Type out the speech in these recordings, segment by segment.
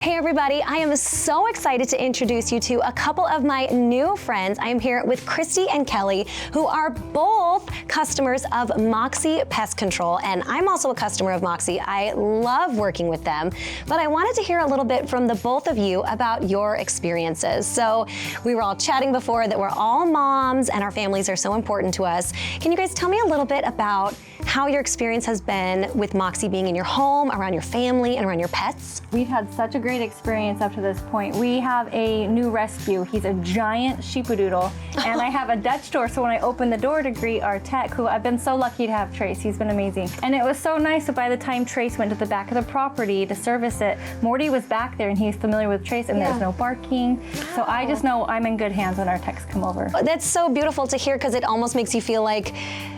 Hey everybody, I am so excited to introduce you to a couple of my new friends. I am here with Kristi and Kelli, who are both customers of Moxie Pest Control, and I'm also a customer of Moxie. I love working with them, but I wanted to hear a little bit from the both of you about your experiences. So we were all chatting before that we're all moms and our families are so important to us. Can you guys tell me a little bit about how your experience has been with Moxie being in your home, around your family, and around your pets? We've had such a great experience up to this point. We have a new rescue. He's a giant sheepadoodle, and I have a Dutch door, so when I open the door to greet our tech, who I've been so lucky to have Trace, he's been amazing. And it was so nice that by the time Trace went to the back of the property to service it, Morty was back there and he's familiar with Trace, and there's no barking. So I just know I'm in good hands when our techs come over. That's so beautiful to hear, because it almost makes you feel like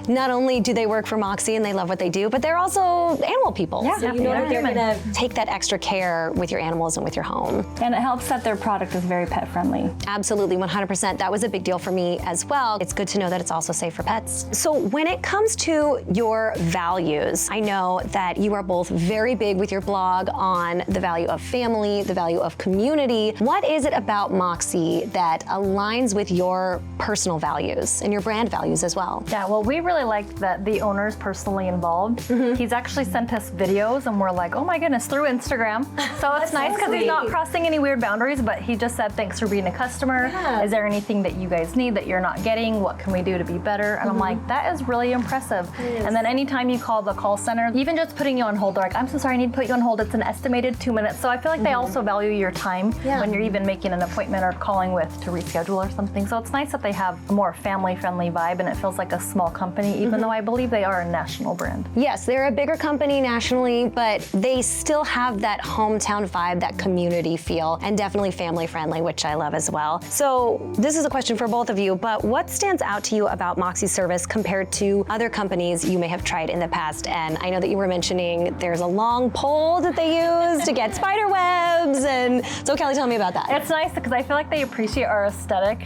not only do they work for Moxie and they love what they do, but they're also animal people. Yeah, so you know that they're gonna take that extra care with your animals and with your home. And it helps that their product is very pet friendly. Absolutely, 100%. That was a big deal for me as well. It's good to know that it's also safe for pets. So when it comes to your values, I know that you are both very big with your blog on the value of family, the value of community. What is it about Moxie that aligns with your personal values and your brand values as well? Yeah, well, we really liked that the owner's personally involved. He's actually sent us videos and we're like, oh my goodness, through Instagram. So it's nice because he's not crossing any weird boundaries, but he just said, thanks for being a customer. Is there anything that you guys need that you're not getting? What can we do to be better? And I'm like, that is really impressive. And then anytime you call the call center, even just putting you on hold, they're like, I'm so sorry, I need to put you on hold. It's an estimated 2 minutes. So I feel like they also value your time when you're even making an appointment or calling with to reschedule or something. So it's nice that they have a more family-friendly vibe and it feels like a small company, even though I believe they are a national brand. Yes, they're a bigger company nationally, but they still have that hometown vibe, that community feel, and definitely family friendly, which I love as well. So this is a question for both of you, but what stands out to you about Moxie's service compared to other companies you may have tried in the past? And I know that you were mentioning there's a long pole that they use to get spider webs, and so Kelli, tell me about that. It's nice because I feel like they appreciate our aesthetic.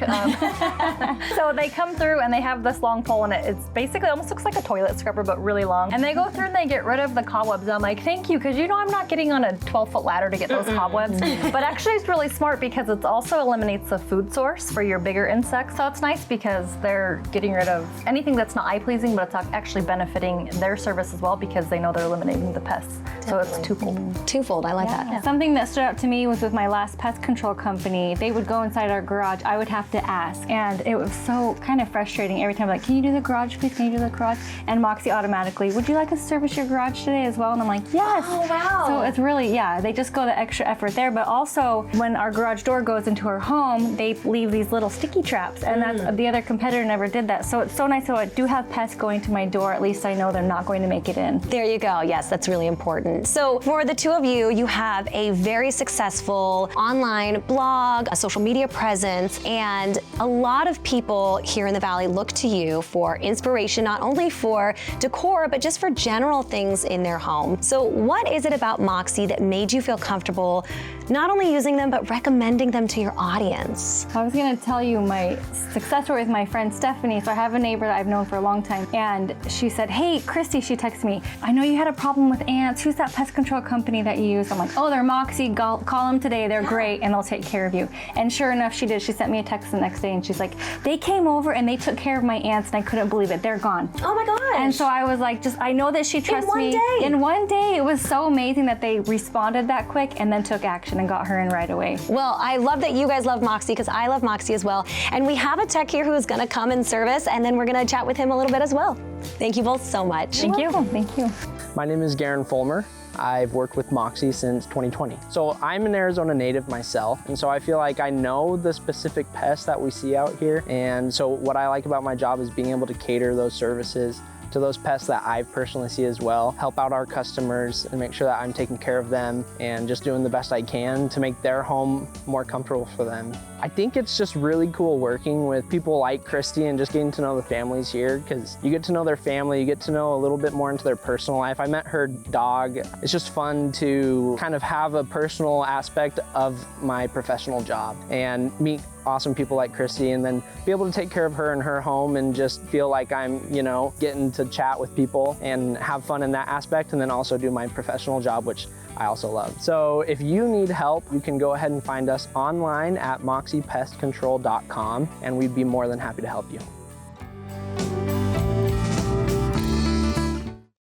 So they come through and they have this long pole, and it's basically almost looks like a toilet scrubber, but really long. And they go through and they get rid of the cobwebs. And I'm like, thank you, because you know I'm not getting on a 12-foot ladder to get those cobwebs. But actually it's really smart because it also eliminates the food source for your bigger insects. So it's nice because they're getting rid of anything that's not eye-pleasing, but it's actually benefiting their service as well because they know they're eliminating the pests. So it's twofold. Twofold, I like that. Something that stood out to me was with my last pest control company, they would go inside our garage, I would have to ask, and it was so kind of frustrating every time, like, can you do the garage please, can you do the garage? And Moxie automatically, would you like us to service your garage today as well? And I'm like, yes. Oh, wow. So it's really, they just go the extra effort there, but also when our garage door goes into our home, they leave these little sticky traps, and that's, the other competitor never did that. So it's so nice, so I do have pests going to my door, at least I know they're not going to make it in. There you go. Yes, that's really important. So for the two of you, you have a very successful online blog, a social media presence, and a lot of people here in the Valley look to you for inspiration, not only for decor, but just for general things in their home. So what is it about Moxie that made you feel comfortable not only using them, but recommending them to your audience? I was gonna tell you my success story with my friend Stephanie. So I have a neighbor that I've known for a long time, and she said, hey, Kristi, she texted me, I know you had a problem with ants. Who's that pest control company that you use? I'm like, oh, they're Moxie. Call them today. They're great, and they'll take care of you. And sure enough, she did. She sent me a text the next day, and she's like, they came over and they took care of my ants, and I couldn't believe it. They're gone. Oh my gosh. And so I was like, I know that she trusts me. In one day. It was so amazing that they responded that quick and then took action and got her in right away. Well, I love that you guys love Moxie, because I love Moxie as well. And we have a tech here who is gonna come and service, and then we're gonna chat with him a little bit as well. Thank you both so much. Thank you. Thank you. My name is Garrin Fulmer. I've worked with Moxie since 2020. So I'm an Arizona native myself, and so I feel like I know the specific pests that we see out here. And so what I like about my job is being able to cater those services to those pests that I personally see as well, help out our customers and make sure that I'm taking care of them and just doing the best I can to make their home more comfortable for them. I think it's just really cool working with people like Kristi and just getting to know the families here, because you get to know their family, you get to know a little bit more into their personal life. I met her dog. It's just fun to kind of have a personal aspect of my professional job and meet awesome people like Kristi, and then be able to take care of her in her home and just feel like I'm, you know, getting to chat with people and have fun in that aspect, and then also do my professional job, which I also love. So if you need help, you can go ahead and find us online at moxiepestcontrol.com, and we'd be more than happy to help you.